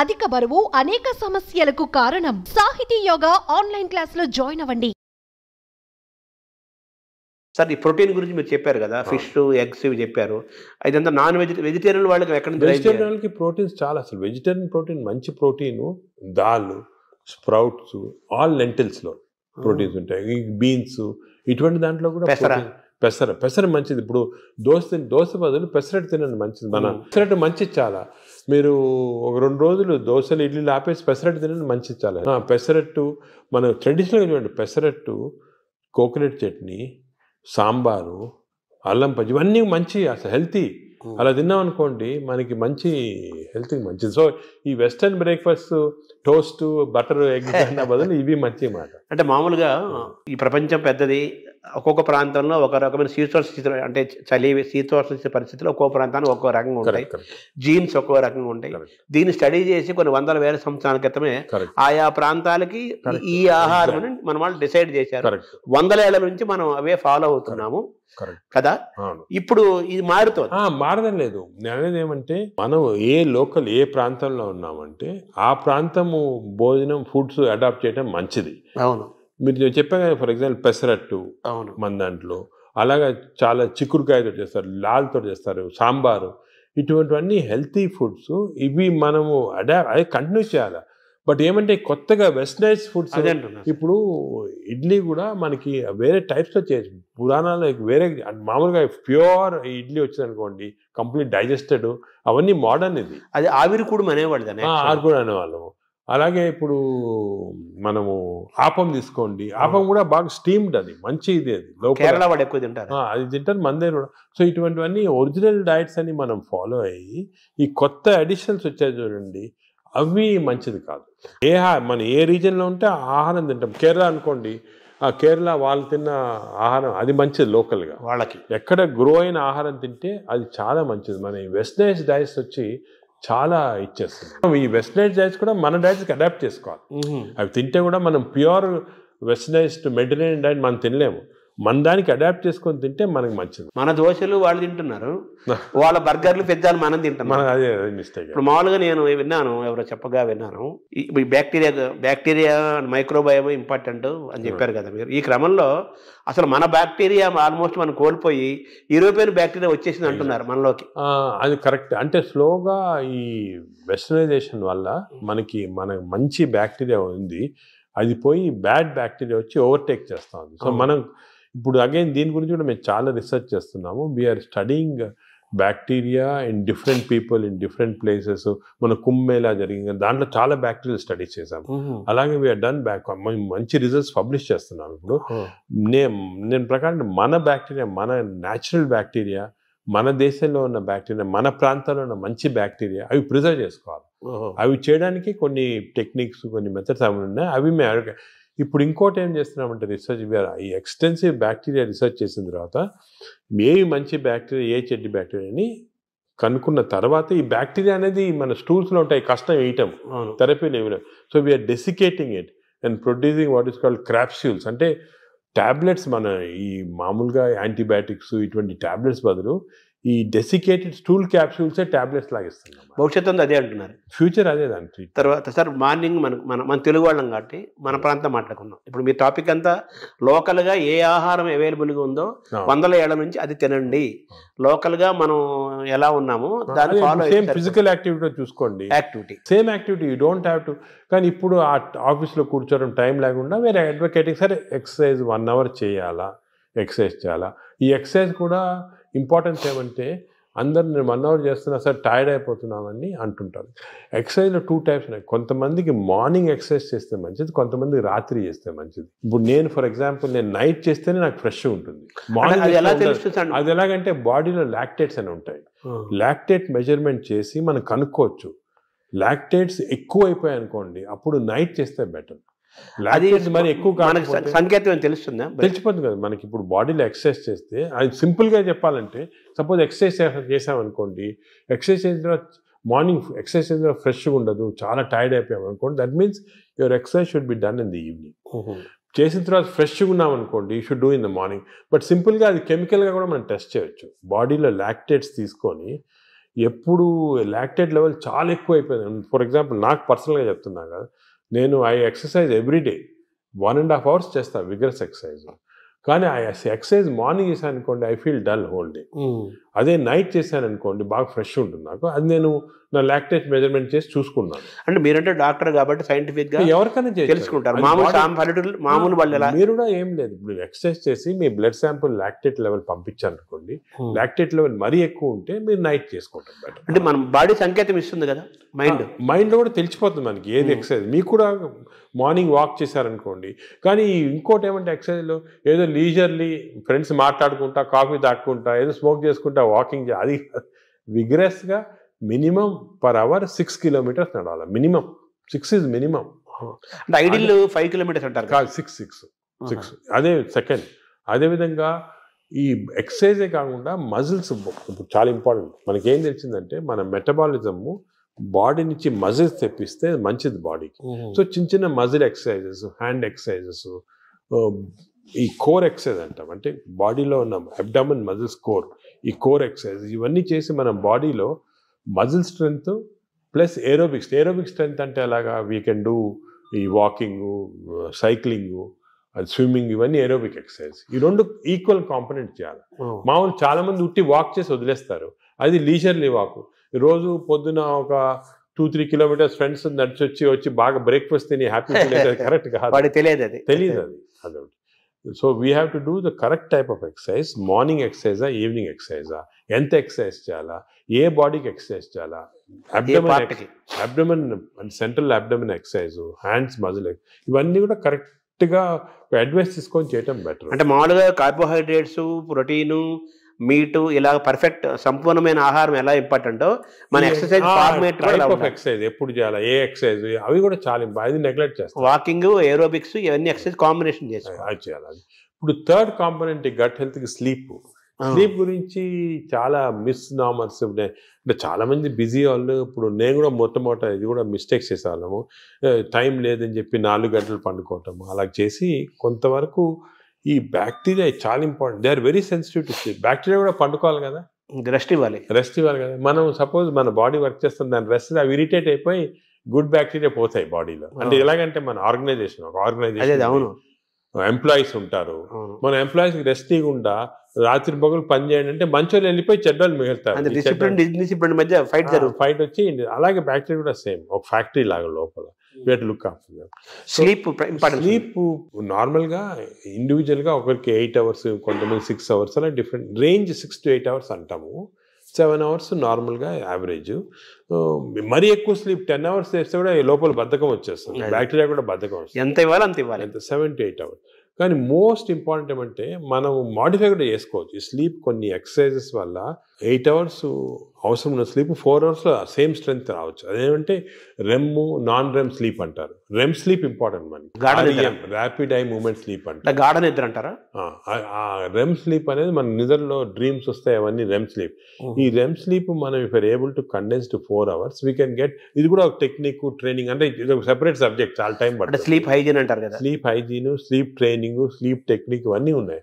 అధిక బరువు అనేక సమస్యలకు కారణం. సాహితీ యోగా ఆన్లైన్ క్లాసులో జాయిన్ అవ్వండి. సార్ ఈ ప్రోటీన్ గురించి మీరు చెప్పారు కదా, ఫిష్ ఎగ్స్ ఇవి చెప్పారు. ఇదంతా నాన్ వెజిటేరియన్ వాళ్ళకి ఎక్కడ నుంచి వెజిటేరియన్ వాళ్ళకి ప్రోటీన్స్ చాలా, అసలు వెజిటేరియన్ ప్రోటీన్ మంచి ప్రోటీన్ దాల్, స్ప్రౌట్స్, ఆల్ లెంటిల్స్లో ప్రోటీన్స్ ఉంటాయి. బీన్స్ ఇటువంటి దాంట్లో కూడా పెసర మంచిది. ఇప్పుడు దోశ బదులు పెసరట్టు తినండి, మంచిది. మన పెసరట్టు మంచిది చాలా. మీరు ఒక 2 రోజులు దోశలు ఇడ్లీలు ఆపేసి పెసరట్టు తినండి, మంచిది చాలా. పెసరట్టు మన ట్రెడిషనల్గా చూడండి, పెసరట్టు, కోకోనట్ చట్నీ, సాంబారు, అల్లం పచ్చి, ఇవన్నీ మంచి, అసలు హెల్తీ. అలా తిన్నాం అనుకోండి మనకి మంచి హెల్త్కి మంచిది. సో ఈ western breakfast toast butter egg అన్న బదులు ఇవి మంచి మాట. అంటే మామూలుగా ఈ ప్రపంచం పెద్దది, ఒక్కొక్క ప్రాంతంలో ఒక రకమైన శీతోష్ణ, అంటే చలి శీతోష్ణ పరిస్థితుల్లో ఒక్కొక్క ప్రాంతానికి ఒక్కో రకంగా ఉంటాయి, జీన్స్ ఒక్కో రకంగా ఉంటాయి. దీన్ని స్టడీ చేసి కొన్ని వందల వేల సంవత్సరాల క్రితమే ఆయా ప్రాంతాలకి ఈ ఆహారం మన వాళ్ళు డిసైడ్ చేశారు. 100 ఏళ్ల నుంచి మనం అవే ఫాలో అవుతున్నాము కదా. ఇప్పుడు ఇది మారడం లేదు. నేను అనేది ఏమంటే, మనం ఏ ప్రాంతంలో ఉన్నామంటే ఆ ప్రాంతము భోజనం ఫుడ్స్ అడాప్ట్ చేయడం మంచిది. అవును, మీరు చెప్పాను కదా, ఫర్ ఎగ్జాంపుల్ పెసరట్టు మన దాంట్లో, అలాగా చాలా చిక్కుడుకాయతో చేస్తారు, లాల్తో చేస్తారు, సాంబారు, ఇటువంటివన్నీ హెల్తీ ఫుడ్స్. ఇవి మనము అదే కంటిన్యూ చేయాలి. బట్ ఏమంటే కొత్తగా వెస్టర్నైజ్ ఫుడ్స్, ఇప్పుడు ఇడ్లీ కూడా మనకి వేరే టైప్స్లో చేయొచ్చు. పురాణాలు వేరే, మామూలుగా ప్యూర్ ఇడ్లీ వచ్చింది అనుకోండి, కంప్లీట్ డైజెస్టెడ్, అవన్నీ మోడర్న్. ఇది అది ఆవిరికూడు అనేవాళ్ళము. అలాగే ఇప్పుడు మనము ఆపం తీసుకోండి, ఆపం కూడా బాగా స్టీమ్డ్, అది మంచి ఇది. అది కేరళ వాడు ఎక్కువ తింటారు, అది తింటారు మన దగ్గర కూడా. సో ఇటువంటివన్నీ ఒరిజినల్ డైట్స్ అని మనం ఫాలో అయ్యి, ఈ కొత్త అడిషన్స్ వచ్చాయి చూడండి, అవి మంచిది కాదు. మన ఏ రీజన్లో ఉంటే ఆ ఆహారం తింటాం. కేరళ అనుకోండి, ఆ కేరళ వాళ్ళు తిన్న ఆహారం అది మంచిది, లోకల్గా వాళ్ళకి ఎక్కడ గ్రో అయిన ఆహారం తింటే అది చాలా మంచిది. మన ఈ వెస్టర్నైజ్ డైట్స్ వచ్చి చాలా ఇచ్చేస్తుంది. ఈ వెస్టర్నైజ్ డైట్స్ కూడా మన డైట్స్కి అడాప్ట్ చేసుకోవాలి. అవి తింటే కూడా మనం ప్యూర్ వెస్టర్నైజ్డ్ మెడిటరేనియన్ డైట్ మనం తినలేము. మన దానికి అడాప్ట్ చేసుకొని తింటే మనకి మంచిది. మన దోశలు వాళ్ళు తింటున్నారు, వాళ్ళ బర్గర్లు పిజ్జాలు మనం తింటున్నాం. అదే మిస్టేక్. ఇప్పుడు మామూలుగా నేను విన్నాను, ఎవరో చెప్పగా విన్నాను, ఈ బ్యాక్టీరియా మైక్రోబయోమ్ ఇంపార్టెంట్ అని చెప్పారు కదా మీరు. ఈ క్రమంలో అసలు మన బ్యాక్టీరియా ఆల్మోస్ట్ మనం కోల్పోయి యూరోపియన్ బ్యాక్టీరియా వచ్చేసింది అంటున్నారు మనలోకి. అది కరెక్ట్. అంటే స్లోగా ఈ వెస్టర్నైజేషన్ వల్ల మన మంచి బ్యాక్టీరియా ఉంది, అది పోయి బ్యాడ్ బ్యాక్టీరియా వచ్చి ఓవర్టేక్ చేస్తూ ఉంది. సో మనం ఇప్పుడు అగైన్ దీని గురించి కూడా మేము చాలా రీసెర్చ్ చేస్తున్నాము. We are studying bacteria in different people in different places. మన కుంభమేళా జరిగింది, దాంట్లో చాలా బ్యాక్టీరియా స్టడీ చేసాము. అలాగే వీఆర్ డన్ మంచి రిజల్ట్స్ పబ్లిష్ చేస్తున్నాం. ఇప్పుడు నేను ప్రకారం మన బ్యాక్టీరియా, మన న్యాచురల్ బ్యాక్టీరియా, మన దేశంలో ఉన్న బ్యాక్టీరియా, మన ప్రాంతాల్లో ఉన్న మంచి బ్యాక్టీరియా, అవి ప్రిజర్వ్ చేసుకోవాలి. అవి చేయడానికి కొన్ని టెక్నిక్స్, కొన్ని మెథడ్స్ అవి ఉన్నాయి. అవి మేము ఇప్పుడు ఇంకోటి ఏం చేస్తున్నామంటే రీసెర్చ్, ఈ ఎక్స్టెన్సివ్ బ్యాక్టీరియా రీసెర్చ్ చేసిన తర్వాత ఏవి మంచి బ్యాక్టీరియా, ఏ చెడ్డ బ్యాక్టీరియా అని కనుక్కున్న తర్వాత, ఈ బ్యాక్టీరియా అనేది మన స్టూల్స్లో ఉంటాయి, కష్టం వేయటం, థెరపీలు ఇవ్వడం. So we are desiccating it and producing what is called capsules. అంటే టాబ్లెట్స్, మన ఈ మామూలుగా యాంటీబయాటిక్స్ ఇటువంటి టాబ్లెట్స్ బదులు ఈ డెసికేటెడ్ స్టూల్ క్యాప్సూల్సే టాబ్లెట్స్ లాగా ఇస్తున్నాం. భవిష్యత్తు అదే అంటున్నారు, ఫ్యూచర్ అదే దాని తర్వాత. సార్ మార్నింగ్ మన తెలుగు వాళ్ళం కాబట్టి మన ప్రాంతం మాట్లాడుకున్నాం. ఇప్పుడు మీ టాపిక్ అంతా లోకల్గా ఏ ఆహారం అవైలబుల్గా ఉందో 100 ఏళ్ల నుంచి అది తినండి. లోకల్గా మనం ఎలా ఉన్నామో దాన్ని ఫాలో. సేమ్ ఫిజికల్ యాక్టివిటీ చూసుకోండి, same activity, you don't have to. కానీ ఇప్పుడు ఆ ఆఫీస్లో కూర్చోవడం టైం లేకుండా వేరే అడ్వకేటింగ్, సరే ఎక్సర్సైజ్ 1 అవర్ చేయాలా, ఎక్సర్సైజ్ చేయాలా. ఈ ఎక్సర్సైజ్ కూడా ఇంపార్టెన్స్ ఏమంటే, అందరు నేను 1 అవర్ చేస్తున్నా సార్ టైర్డ్ అయిపోతున్నామని అంటుంటారు. ఎక్సర్సైజ్లో 2 టైప్స్ ఉన్నాయి. కొంతమందికి మార్నింగ్ ఎక్సర్సైజ్ చేస్తే మంచిది, కొంతమందికి రాత్రి చేస్తే మంచిది. ఇప్పుడు నేను ఫర్ ఎగ్జాంపుల్ నేను నైట్ చేస్తేనే నాకు ఫ్రెష్ ఉంటుంది. మార్నింగ్ అది ఎలాగంటే బాడీలో లాక్టేట్స్ అని ఉంటాయి. లాక్టేట్ మెజర్మెంట్ చేసి మనం కనుక్కోవచ్చు. లాక్టేట్స్ ఎక్కువ అయిపోయాయి అనుకోండి, అప్పుడు నైట్ చేస్తే బెటర్. అది మరి ఎక్కువ సంకేతం తెలుస్తుందా? తెలిసిపోతుంది కదా మనకి. ఇప్పుడు బాడీలో ఎక్సర్సైజ్ చేస్తే, అది సింపుల్గా చెప్పాలంటే, సపోజ్ ఎక్సర్సైజ్ చేసామనుకోండి, ఎక్సర్సైజ్ చేసిన తర్వాత మార్నింగ్ ఎక్సర్సైజ్ చేసిన తర్వాత ఫ్రెష్గా ఉండదు, చాలా టైర్డ్ అయిపోయాం అనుకోండి, that means your exercise should be done in the evening. చేసిన తర్వాత ఫ్రెష్గా ఉన్నాం అనుకోండి, you should do in the morning. But సింపుల్గా అది కెమికల్గా కూడా మనం టెస్ట్ చేయొచ్చు. బాడీలో లాక్టేట్స్ తీసుకొని ఎప్పుడు లాక్టేట్ లెవెల్ చాలా ఎక్కువ అయిపోయింది. ఫర్ ఎగ్జాంపుల్ నాకు పర్సనల్గా చెప్తున్నా కదా, నేను ఐ ఎక్సర్సైజ్ ఎవ్రీడే 1.5 hours చేస్తా విగరస్ ఎక్సర్సైజ్. కానీ ఆ ఎక్సర్సైజ్ మార్నింగ్ చేశాను అనుకోండి, I feel dull whole day. అదే నైట్ చేశాను అనుకోండి, బాగా ఫ్రెష్ ఉంటుంది నాకు. అది నేను నా లాక్టేట్ మెజర్మెంట్ చేసి చూసుకున్నాను. అంటే మీరంటే డాక్టర్ కాబట్టి సైంటిఫిక్ గా ఎవరికైనా తెలుసుకుంటారు. మామూలు వాళ్ళు మీరు కూడా ఏం లేదు, ఇప్పుడు ఎక్సర్సైజ్ చేసి మీ బ్లడ్ శాంపుల్ లాక్టేట్ లెవెల్ పంపించారనుకోండి, లాక్టేట్ లెవెల్ మరీ ఎక్కువ ఉంటే మీరు నైట్ చేసుకోవటం బెటర్. అంటే మన బాడీ సంకేతం ఇస్తుంది కదా, మైండ్ లో కూడా తెలిసిపోతుంది మనకి ఏది ఎక్సర్సైజ్. మీకు కూడా మార్నింగ్ వాక్ చేశారనుకోండి, కానీ ఇంకోటి ఏమంటే ఎక్సర్సైజ్లో ఏదో లీజర్లీ ఫ్రెండ్స్ మాట్లాడుకుంటా, కాఫీ తాక్కుంటా, ఏదో స్మోక్ చేసుకుంటా వాకింగ్, అది విగ్రెస్గా మినిమం పర్ అవర్ 6 kilometers నడవాలి. Minimum 6 is minimum. అంటే ఐడియల్ 5 kilometers అంటారు కాదు, 6. అదే సెకండ్. అదేవిధంగా ఈ ఎక్సర్సైజే కాకుండా మజిల్స్ ఇప్పుడు చాలా ఇంపార్టెంట్. మనకి ఏం తెలిసిందంటే మన మెటబాలిజము బాడీ నుంచి మజిల్స్ తెప్పిస్తే మంచిది బాడీకి. సో చిన్న చిన్న మజిల్ ఎక్సర్సైజెస్, హ్యాండ్ ఎక్సర్సైజెస్, ఈ కోర్ ఎక్సర్సైజ్ అంటాం, అంటే బాడీలో ఉన్న అబ్డామిన్ మజిల్స్ కోర్, ఈ కోర్ ఎక్సర్సైజ్ ఇవన్నీ చేసి మన బాడీలో muscle strength plus aerobics. Aerobic strength అంటే అలాగా వీ కెన్ డూ ఈ వాకింగ్, సైక్లింగ్, స్విమ్మింగ్, ఇవన్నీ ఏరోబిక్ ఎక్సర్సైజ్. ఈ రెండు ఈక్వల్ కాంపనెంట్ చేయాలి. మామూలు చాలా మంది ఉట్టి వాక్ చేసి వదిలేస్తారు, అది లీజర్లీ వాక్. రోజు పొద్దున ఒక 2-3 kilometers ఫ్రెండ్స్ నడిచి వచ్చి బాగా బ్రేక్ఫాస్ట్ తిని హ్యాపీ కరెక్ట్ కాదు, తెలియదు అది. So we have to do the correct type of exercise. Morning ఎక్సర్సైజా, ఈవినింగ్ ఎక్సర్సైజా, ఎంత ఎక్సర్సైజ్ చేయాలా, ఏ బాడీకి ఎక్సర్సైజ్ చేయాలా, abdomen and central abdomen exercise, hands muscle, ఇవన్నీ కూడా కరెక్ట్గా అడ్వైస్ తీసుకొని చేయటం బెటర్. అంటే మామూలుగా కార్బోహైడ్రేట్స్, ప్రోటీను, మీటు, ఇలా పర్ఫెక్ట్ సంపూర్ణమైన ఆహారం ఎలా ఇంపార్టెంటో మన ఎక్సర్సైజ్ ఫార్మేట్ ఎక్సర్సైజ్ ఎప్పుడు చేయాలి, ఏ ఎక్సర్సైజ్, అవి కూడా చాలా అది నెగ్లెక్ట్ చేస్తాం. వాకింగ్, ఏరోబిక్స్, ఇవన్నీ ఎక్సర్సైజ్ కాంబినేషన్ చేయాలి. ఇప్పుడు థర్డ్ కాంపోనెంట్ గట్ హెల్త్ కి స్లీప్. స్లీప్ గురించి చాలా మిస్నామర్స్ అంటే చాలా మంది బిజీ వాళ్ళు. ఇప్పుడు నేను కూడా మొట్టమొదట ఇది కూడా మిస్టేక్స్ చేసేవాళ్ళము. టైం లేదని చెప్పి 4 గంటలు పండుకోవటము అలా చేసి కొంతవరకు ఈ బ్యాక్టీరియా చాలా important. They are very sensitive to sleep. Bacteria కూడా పండుకోవాలి కదా, రెస్ట్ ఇవ్వాలి కదా. మనం సపోజ్ మన బాడీ వర్క్ చేస్తుంది, దాని రెస్ట్ అవి ఇరిటేట్ అయిపోయి గుడ్ బ్యాక్టీరియా పోతాయి బాడీలో. అంటే ఎలాగంటే మన ఆర్గనైజేషన్ ఎంప్లాయీస్ ఉంటారు, మన ఎంప్లాయీస్కి రెస్ట్ ఇవ్వకుండా రాత్రి పగలు పని చేయండి అంటే మంచోళ్ళు వెళ్ళిపోయి చెడ్డలు మిగులుతారు. డిసిప్లిన్ మధ్య ఫైట్ వచ్చి అలాగే బ్యాక్టీరియా కూడా సేమ్ ఒక ఫ్యాక్టరీ లాగా లోపల. లుక్ ఆఫ్టర్ స్లీప్ నార్మల్గా ఇండివిజువల్గా ఒకరికి 8 hours, కొంతమంది 6 hours, అలా డిఫరెంట్ రేంజ్. 6 to 8 hours అంటాము, 7 hours నార్మల్గా యావరేజ్. మరీ ఎక్కువ స్లీప్ 10 hours చేస్తే కూడా లోపల బద్ధకం వచ్చేస్తుంది, బ్యాక్టీరియా కూడా బద్ధకం వస్తుంది. ఎంత ఇవ్వాలి అంత ఇవ్వాలి, ఎంత 7 to 8 hours. కానీ మోస్ట్ ఇంపార్టెంట్ ఏమంటే మనం మాడిఫై కూడా చేసుకోవచ్చు ఈ స్లీప్. కొన్ని ఎక్సర్సైజెస్ వల్ల 8 hours అవసరం ఉన్న స్లీప్ 4 hours సేమ్ స్ట్రెంగ్త్ రావచ్చు. అదేమంటే రెమ్, నాన్ రెమ్ స్లీప్ అంటారు. రెమ్ స్లీప్ ఇంపార్టెంట్ మనకి, ర్యాపిడ్ ఐ మూవ్మెంట్ స్లీప్ అంటారు, గాఢ నిద్ర అంటారా. రెమ్ స్లీప్ అనేది మన నిద్రలో డ్రీమ్స్ వస్తాయి, అవన్నీ రెమ్ స్లీప్. ఈ రెమ్ స్లీప్ మనం if are able to condense to 4 hours we can get. ఇది కూడా ఒక టెక్నిక్, ట్రైనింగ్, అంటే ఇది ఒక సెపరేట్ సబ్జెక్ట్, చాలా టైం పడుతుంది. స్లీప్ హైజీన్ అంటారు కదా, sleep hygiene, sleep training, sleep technique ఇవన్నీ ఉన్నాయి.